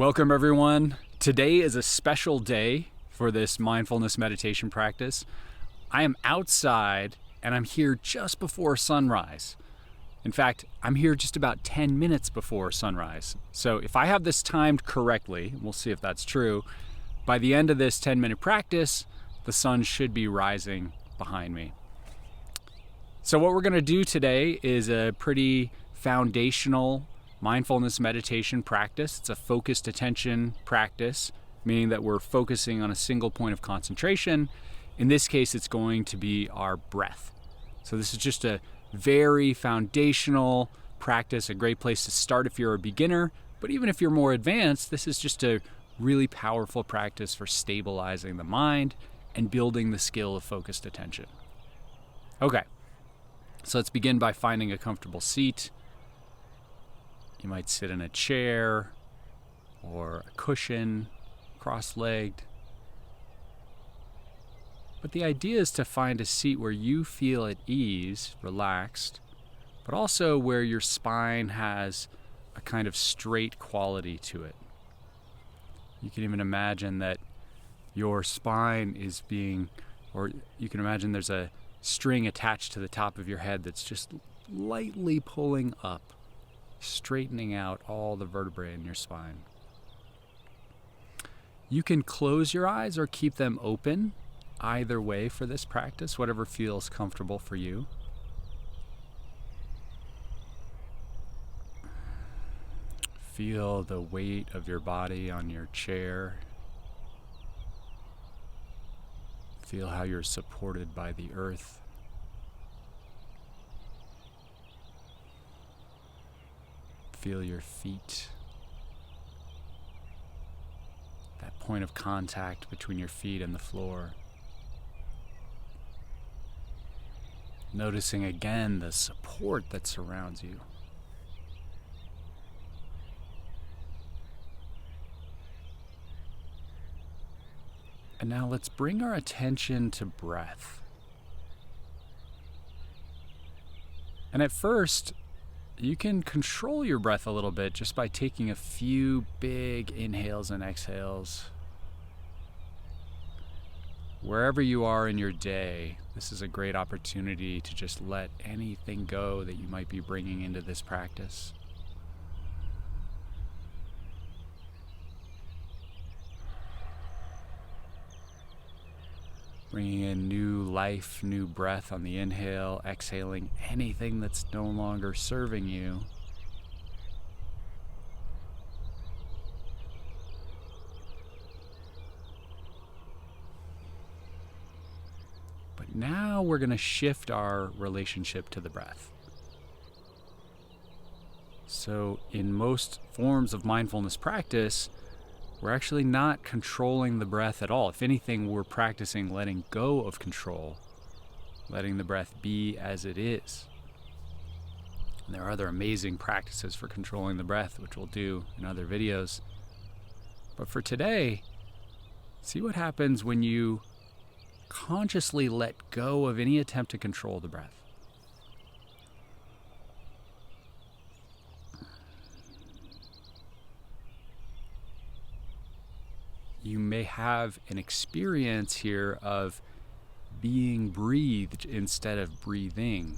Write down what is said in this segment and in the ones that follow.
Welcome everyone. Today is a special day for this mindfulness meditation practice. I am outside and I'm here just before sunrise. In fact, I'm here just about 10 minutes before sunrise. So if I have this timed correctly, we'll see if that's true, by the end of this 10-minute practice, the sun should be rising behind me. So what we're going to do today is a pretty foundational mindfulness meditation practice. It's a focused attention practice, meaning that we're focusing on a single point of concentration. In this case, it's going to be our breath. So this is just a very foundational practice, a great place to start if you're a beginner. But even if you're more advanced, this is just a really powerful practice for stabilizing the mind and building the skill of focused attention. Okay, so let's begin by finding a comfortable seat. You might sit in a chair or a cushion, cross-legged. But the idea is to find a seat where you feel at ease, relaxed, but also where your spine has a kind of straight quality to it. You can even imagine that your spine is or you can imagine there's a string attached to the top of your head that's just lightly pulling up, straightening out all the vertebrae in your spine. You can close your eyes or keep them open, either way for this practice, whatever feels comfortable for you. Feel the weight of your body on your chair. Feel how you're supported by the earth. Feel your feet, that point of contact between your feet and the floor. Noticing again the support that surrounds you. And now let's bring our attention to breath. And at first, you can control your breath a little bit just by taking a few big inhales and exhales. Wherever you are in your day, this is a great opportunity to just let anything go that you might be bringing into this practice. Bringing in new life, new breath on the inhale, exhaling anything that's no longer serving you. But now we're going to shift our relationship to the breath. So in most forms of mindfulness practice, we're actually not controlling the breath at all. If anything, we're practicing letting go of control, letting the breath be as it is. And there are other amazing practices for controlling the breath, which we'll do in other videos. But for today, see what happens when you consciously let go of any attempt to control the breath. You may have an experience here of being breathed instead of breathing.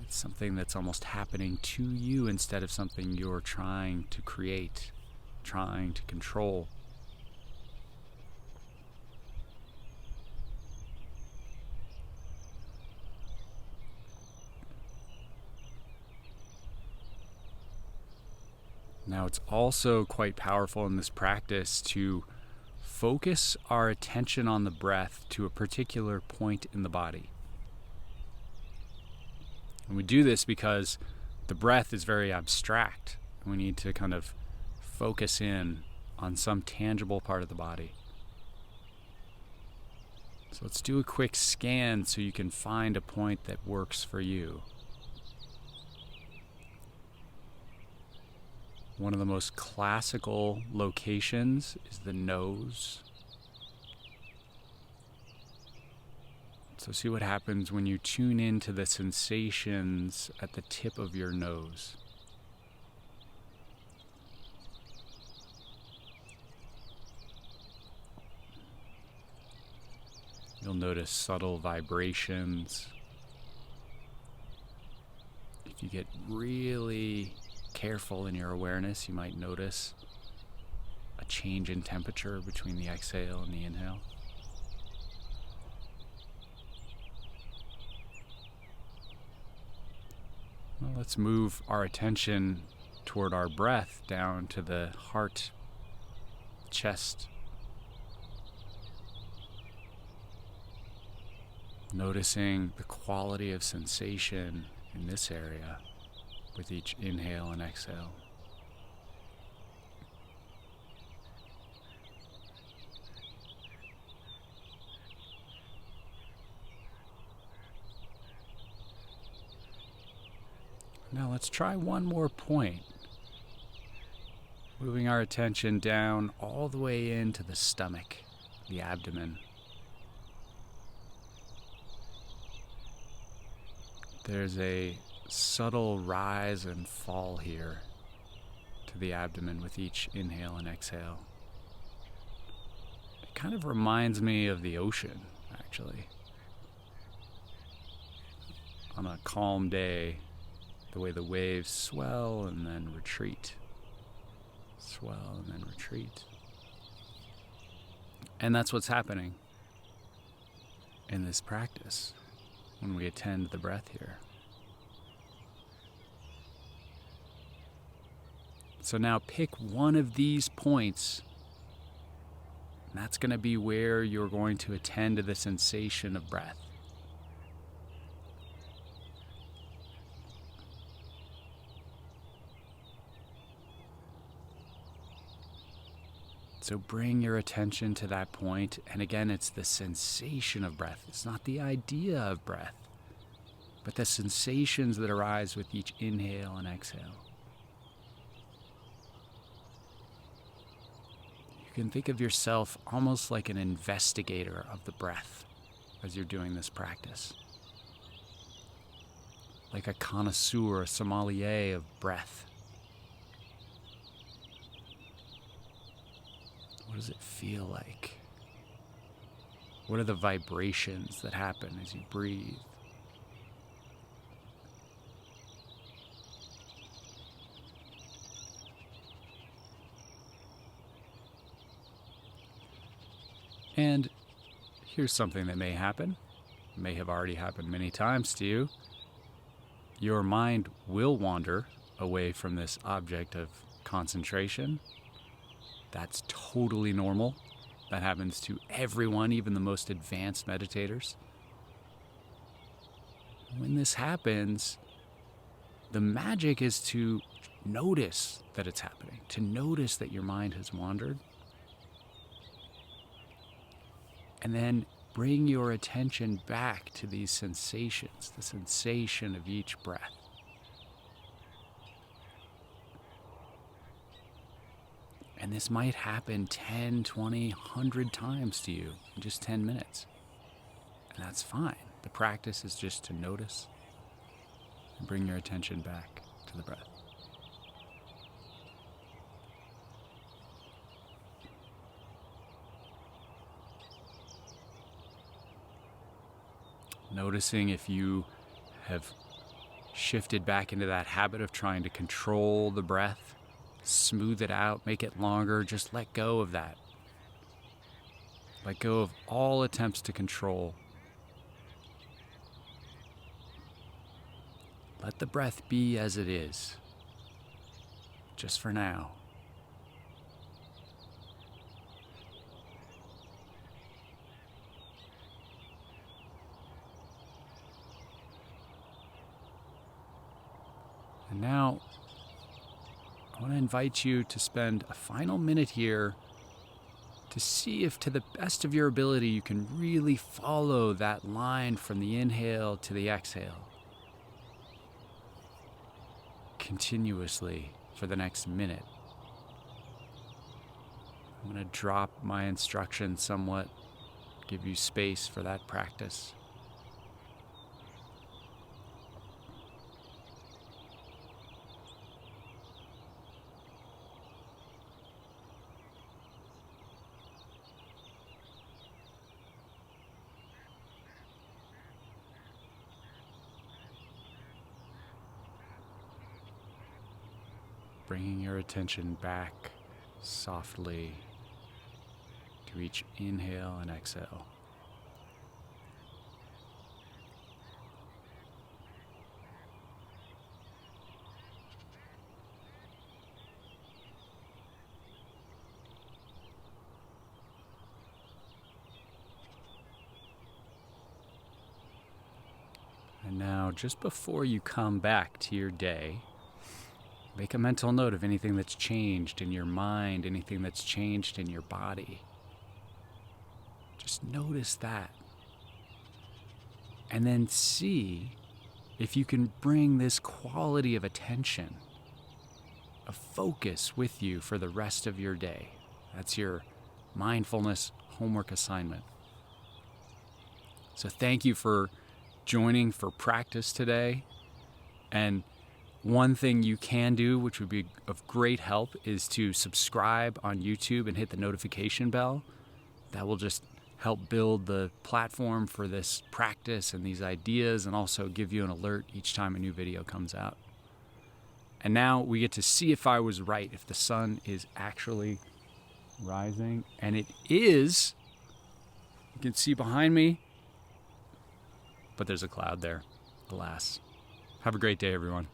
It's something that's almost happening to you instead of something you're trying to create, trying to control. Now, it's also quite powerful in this practice to focus our attention on the breath to a particular point in the body. And we do this because the breath is very abstract. We need to kind of focus in on some tangible part of the body. So let's do a quick scan so you can find a point that works for you. One of the most classical locations is the nose. So see what happens when you tune into the sensations at the tip of your nose. notice subtle vibrations. If you get really careful in your awareness, you might notice a change in temperature between the exhale and the inhale. Well, let's move our attention toward our breath down to the heart, chest. Noticing the quality of sensation in this area with each inhale and exhale. Now let's try one more point. Moving our attention down all the way into the stomach, the abdomen. There's a subtle rise and fall here to the abdomen with each inhale and exhale. It kind of reminds me of the ocean, actually. On a calm day, the way the waves swell and then retreat. Swell and then retreat. And that's what's happening in this practice when we attend the breath here. So now pick one of these points, and that's going to be where you're going to attend to the sensation of breath. So bring your attention to that point, and again, it's the sensation of breath. It's not the idea of breath, but the sensations that arise with each inhale and exhale. You can think of yourself almost like an investigator of the breath as you're doing this practice. Like a connoisseur, a sommelier of breath. What does it feel like? What are the vibrations that happen as you breathe? And here's something that may happen. It may have already happened many times to you. Your mind will wander away from this object of concentration. That's totally normal. That happens to everyone, even the most advanced meditators. When this happens, the magic is to notice that it's happening, to notice that your mind has wandered, and then bring your attention back to these sensations, the sensation of each breath. And this might happen 10, 20, 100 times to you in just 10 minutes. And that's fine. The practice is just to notice and bring your attention back to the breath. Noticing if you have shifted back into that habit of trying to control the breath, smooth it out, make it longer, just let go of that. Let go of all attempts to control. Let the breath be as it is, just for now. And now, I want to invite you to spend a final minute here to see if, to the best of your ability, you can really follow that line from the inhale to the exhale continuously for the next minute. I'm going to drop my instructions somewhat, give you space for that practice. bringing your attention back softly to each inhale and exhale. And now, just before you come back to your day, make a mental note of anything that's changed in your mind, anything that's changed in your body. Just notice that. And then see if you can bring this quality of attention, of focus with you for the rest of your day. That's your mindfulness homework assignment. So thank you for joining for practice today. And one thing you can do, which would be of great help, is to subscribe on YouTube and hit the notification bell. That will just help build the platform for this practice and these ideas, and also give you an alert each time a new video comes out. And now we get to see if I was right, if the sun is actually rising. And it is. You can see behind me, but there's a cloud there, alas. Have a great day, everyone.